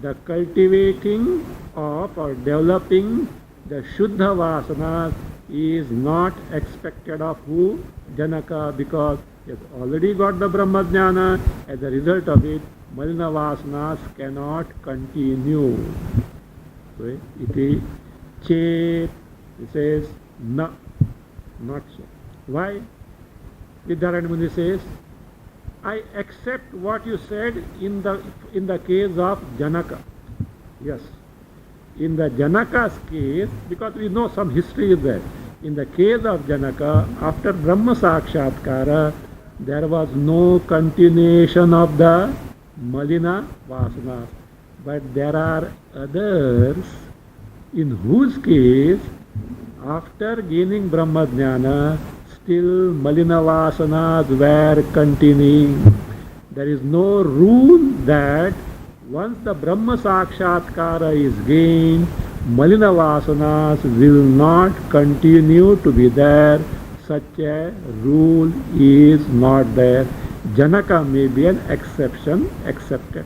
The cultivating of or developing the Shuddha Vasanas is not expected of who? Janaka, because he has already got the Brahma Jnana. As a result of it, Malina Vasanas cannot continue. So, iti chet, it says, na, not so. Why? Vidyaranya Muni says, I accept what you said in the case of Janaka. Yes. In the Janaka's case, because we know some history is there. In the case of Janaka, after Brahma Sakshatkara, there was no continuation of the Malina Vasanas. But there are others in whose case, after gaining Brahmajnana, still Malina Vasanas were continuing. There is no rule that once the Brahma Sakshatkara is gained, Malina Vasanas will not continue to be there. Such a rule is not there. Janaka may be an exception accepted.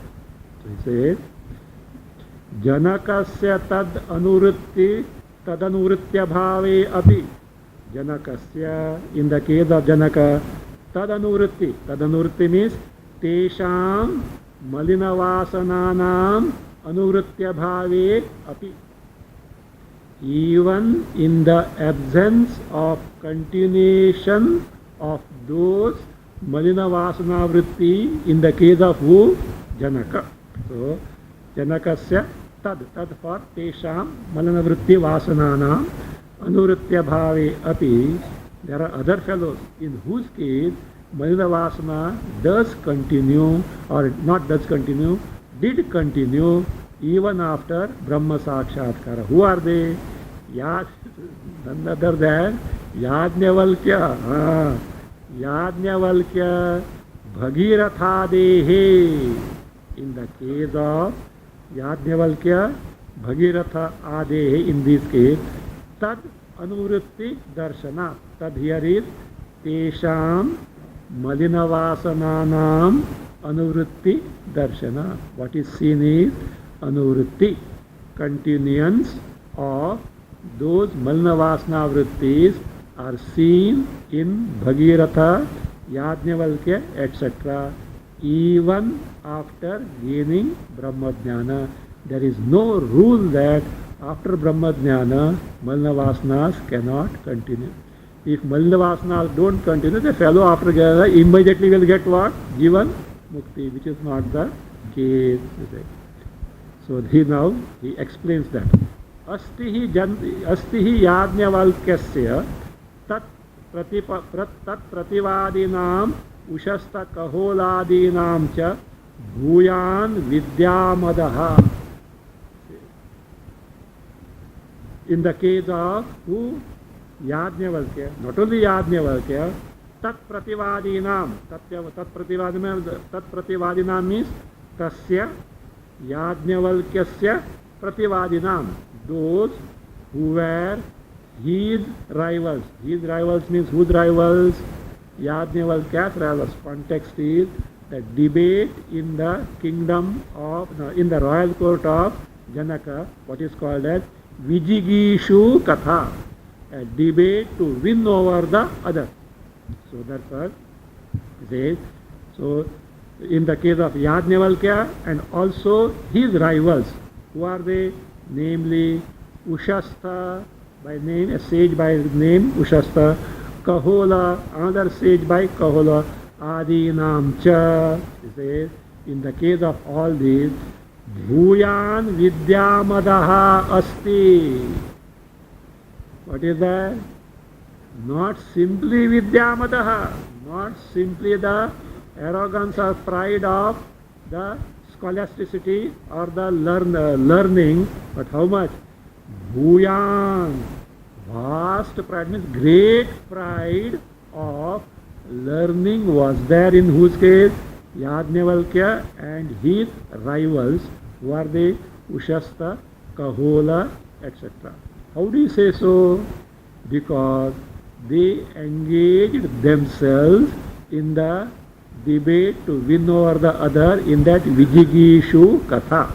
So he says, Janakasya tad anuvritti tadanuvritya bhave api. Janakasya, in the case of Janaka, tad anuvritti. Tad anuvritti means tesham malina vasananam anuvritya bhave api. Even in the absence of continuation of those Malina Vasana Vritti, in the case of who? Janaka. So, Janakasya tad for Tesham Malina Vritti Vasananam Anuvritya Bhave Api. There are other fellows in whose case Malina Vasana does continue, or not does continue, did continue even after Brahma Sakshatkara. Who are they? None other than Yajnavalkya. Yajnavalkya Bhagirathadehe. In the case of Yajnavalkya Bhagiratha Adehe, in this case, Tad Anuvritti Darshana. Tad here is Tesham Malina Vasananam Anuvritti Darshana. What is seen is Anuvritti, continuance of those Malina Vasana Vrittis are seen in Bhagiratha, Yajnavalkya, etc. even after gaining Brahmajnana. There is no rule that after Brahmajnana, Malina Vasanas cannot continue. If Malina Vasanas don't continue, the fellow after Jnana immediately will get what? Jivan Mukti, which is not the case. So he explains that. Asti hi Yajnavalkyasya tat prativadinam ushasta kaholadinam cha bhuyan vidyamadaha. In the case of who? Yajnavalkya. Not only Yajnavalkya, tat prativadinam. Tat prativadinam means tasya Yajnavalkyasya prativadinam. Those who were his rivals. His rivals means whose rivals? Yajnavalkya's rivals. Context is the debate in the kingdom of, in the royal court of Janaka, what is called as Vijigishu Katha, a debate to win over the other. So that's what it says. So in the case of Yajnavalkya and also his rivals, who are they? Namely Ushastha by name, a sage by name Ushastha, Kahola, another sage by Kahola, Adinam cha. It says, in the case of all these, Bhuyan Vidyamadaha Asti. What is that? Not simply Vidyamadaha, not simply the arrogance or pride of the scholasticity or the learning, but how much? Bhuyan, vast pride, means great pride of learning was there in whose case? Yajnavalkya and his rivals, who are they? Ushastha, Kahola, etc. How do you say so? Because they engaged themselves in the debate to win over the other in that Vijigishu Katha.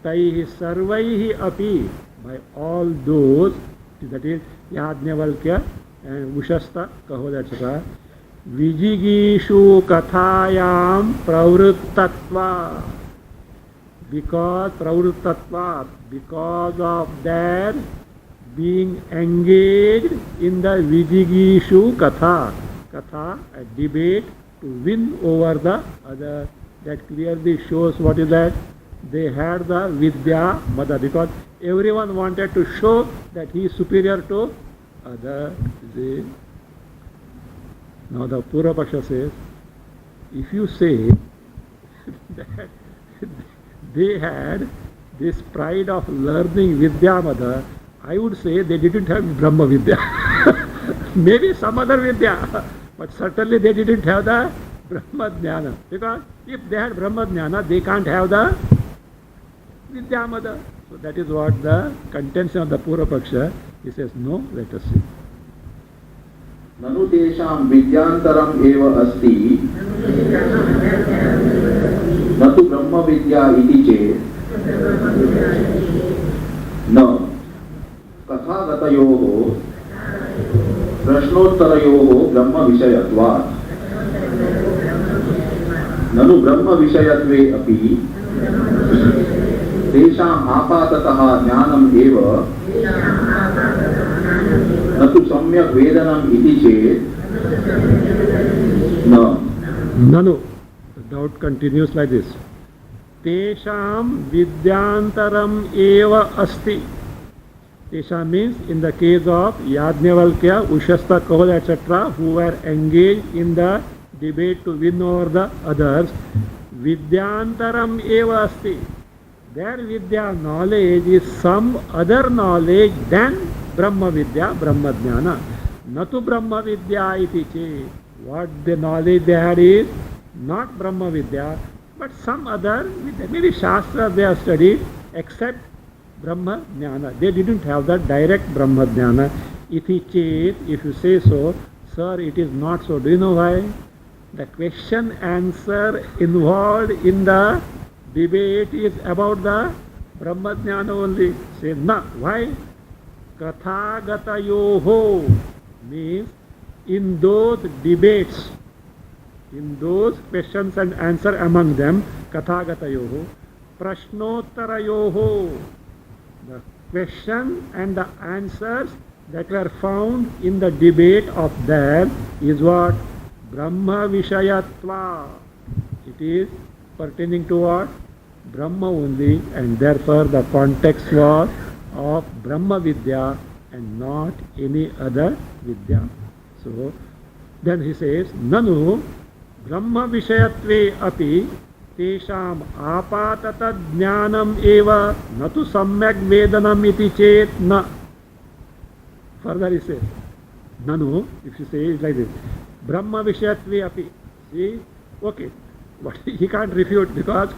Taihi Sarvaihi Api, by all those, that is Yajnavalkya and Ushastha, Kahola, etc. Vijigishu Kathayam Pravrittatva. Because Pravrittatva, because of their being engaged in the Vijigishu Katha. Katha, a debate to win over the other. That clearly shows what is that? They had the Vidya Mada, because everyone wanted to show that he is superior to other. Now the Purva Paksha says, if you say that they had this pride of learning Vidya Mada, I would say they didn't have Brahma Vidya. Maybe some other Vidya, but certainly they didn't have the Brahma Jnana. Because if they had Brahma Jnana, they can't have the Vidya Mada. So that is what the contention of the Purva Paksha. He says, no, let us see. ननु तेषां विद्यांतरम् एव अस्ति न तु ब्रह्मविद्या इति चेत् न कथागतयोः प्रश्नोत्तरयोः ब्रह्मविषयत्वात् ननु ब्रह्मविषयत्वे अपि तेषाम् आपाततः ज्ञानम् एव न तु सम्यक् वेदनम् इति चेत् न. Nanu. The doubt continues like this. Tesham vidyantaram eva asti. Tesham means in the case of Yajnavalkya, Ushasta, Kaval, etc., who were engaged in the debate to win over the others, vidyantaram eva asti. Their vidya knowledge is some other knowledge than Brahma Vidya, Brahma Jnana. Natu Brahma Vidya iti che. What the knowledge they had is not Brahma Vidya, but some other Vidya. Maybe Shastra they have studied except Brahma Jnana. They didn't have the direct Brahma Jnana. Iti chet, if you say so, sir, it is not so. Do you know why? The question answer involved in the debate is about the Brahma Jnana only. Say, na. Why? Kathagatayoho means in those debates, in those questions and answer among them, Kathagatayoho, Prashnottarayoho, the question and the answers that were found in the debate of them is what? Brahma Vishayatva. It is pertaining to what? Brahma only, and therefore the context was of Brahma Vidya and not any other Vidya. So then he says, Nanu Brahma Vishayatve api tesham apatata jnanam eva natu samyak vedanam iti chet na. Further he says, Nanu, if you say it like this, Brahma Vishayatve api. See, okay, but he can't refute because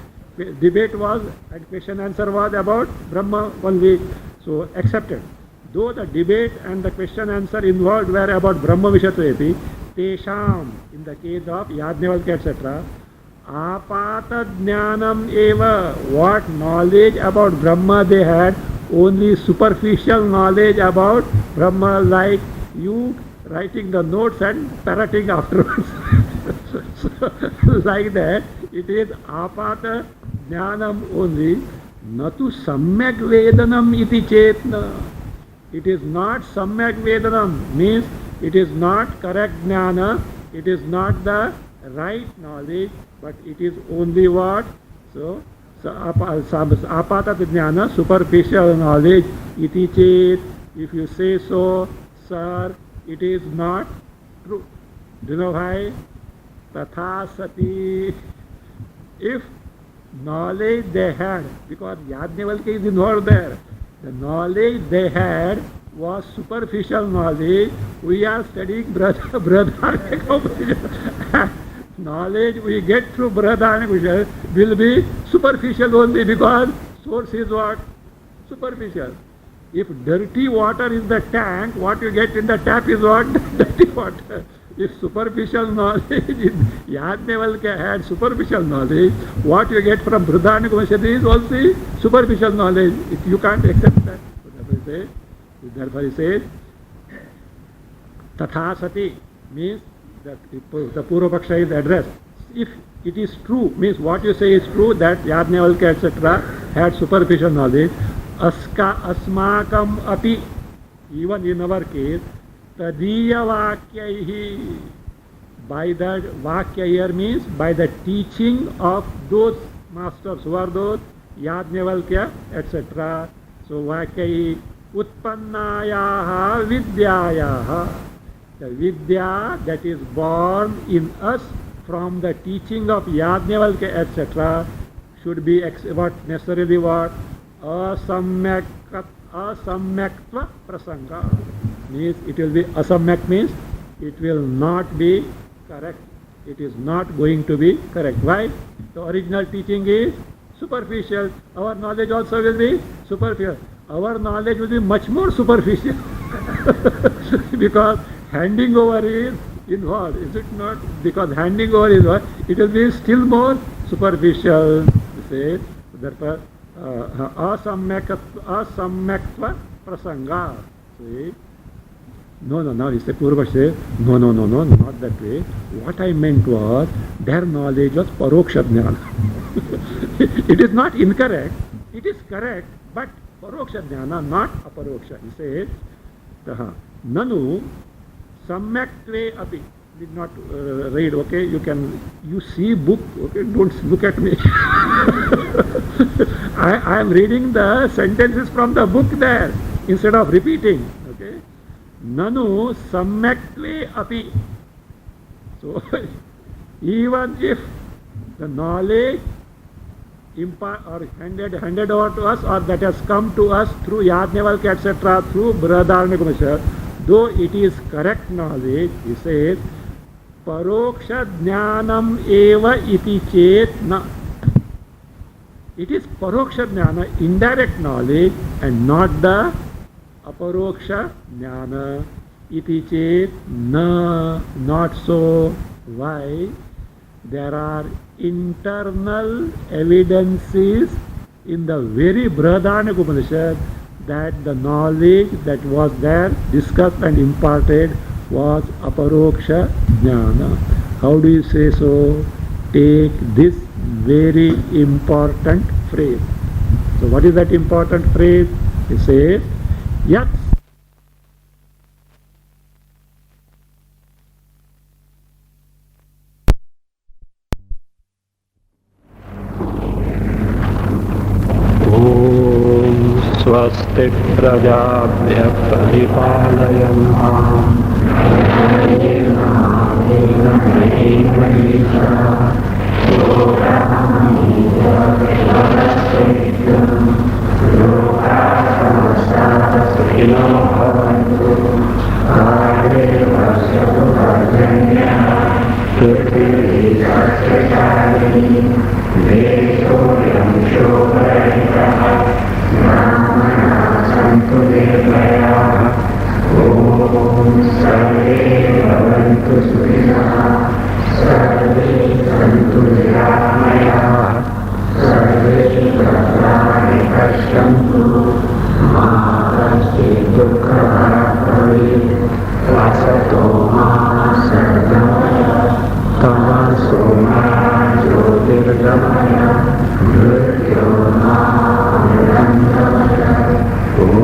debate was and question answer was about Brahma only, so accepted. Though the debate and the question answer involved were about Brahma Vishayatvepi, Tesham, in the case of Yajnavalkya etc., Apata Jnanam eva, what knowledge about Brahma they had, only superficial knowledge about Brahma, like you writing the notes and parroting afterwards. So, like that, it is apata jnanam only, natu samyak vedanam iti chetna. It is not samyak vedanam, means it is not correct jnana, it is not the right knowledge, but it is only what? So apata jnana, superficial knowledge, iti chet. If you say so, sir, it is not true. Do you know why? Tatha sati. If knowledge they had, because Yajnavalkya is involved there, the knowledge they had was superficial knowledge. We are studying Brihadaranyaka. Knowledge we get through Brihadaranyaka will be superficial only because source is what? Superficial. If dirty water is the tank, what you get in the tap is what? Dirty water. If superficial knowledge, Yajnavalkya had superficial knowledge, what you get from Brihadaranyaka is also superficial knowledge. You can't accept that. Therefore he says, Tatha sati means that the Purva Paksha is addressed. If it is true, means what you say is true, that Yajnavalkya etc. had superficial knowledge, asmakam api, even in our case, Tadiya Vakyaihi, by that Vakya here means by the teaching of those masters. Who are those? Yajnavalkya etc. So Vakyaihi Utpannayaha Vidyayaha, The Vidya that is born in us from the teaching of Yajnavalkya, etc., should be what necessarily what? Asamyaktva prasanga. Means it will be asamyak means it will not be correct. It is not going to be correct. Why? The original teaching is superficial. Our knowledge also will be superficial. Our knowledge will be much more superficial because handing over is involved, is it not? Because handing over is what? It will be still more superficial. You say, therefore, asamyaktva prasanga. See? No, now he said, Purva says, no, not that way. What I meant was, their knowledge was paroksha jnana. It is not incorrect, it is correct, but paroksha jnana, not aparoksha. He says, nanu samyaktve api. Did not read, okay? You see book, okay? Don't look at me. I am reading the sentences from the book there instead of repeating, okay? Nanu samyaktve api. So, even if the knowledge or handed over to us, or that has come to us through Yajnavalkya, etc., through Brihadaranyaka, though it is correct knowledge, he says, paroksha jnanam eva iti chet na. It is paroksha jnana, indirect knowledge, and not the aparoksha jnana. Iti chet na, not so. Why? There are internal evidences in the very Brihadaranyaka Upanishad that the knowledge that was there, discussed and imparted, was aparoksha jnana. How do you say so? Take this very important phrase. So what is that important phrase? He says, yat स्वस्ति प्रजाभ्यः परिपालयन्ताम् सुखिनो भवन्तु काले वर्षतु पर्जन्यः पृथिवी सस्यशालिनी देशोऽयं शोभरहितः सन्तु निर्भयाः ॐ सर्वे भवन्तु सुखिनः सर्वे सन्तु निरामयाः सर्वे भद्राणि पश्यन्तु मा कश्चित् दुःखभाग् भवेत् असतो मा सद्गमय तमसो मा ज्योतिर्गमय मृत्योर्मा मृतङ्गमय ॐ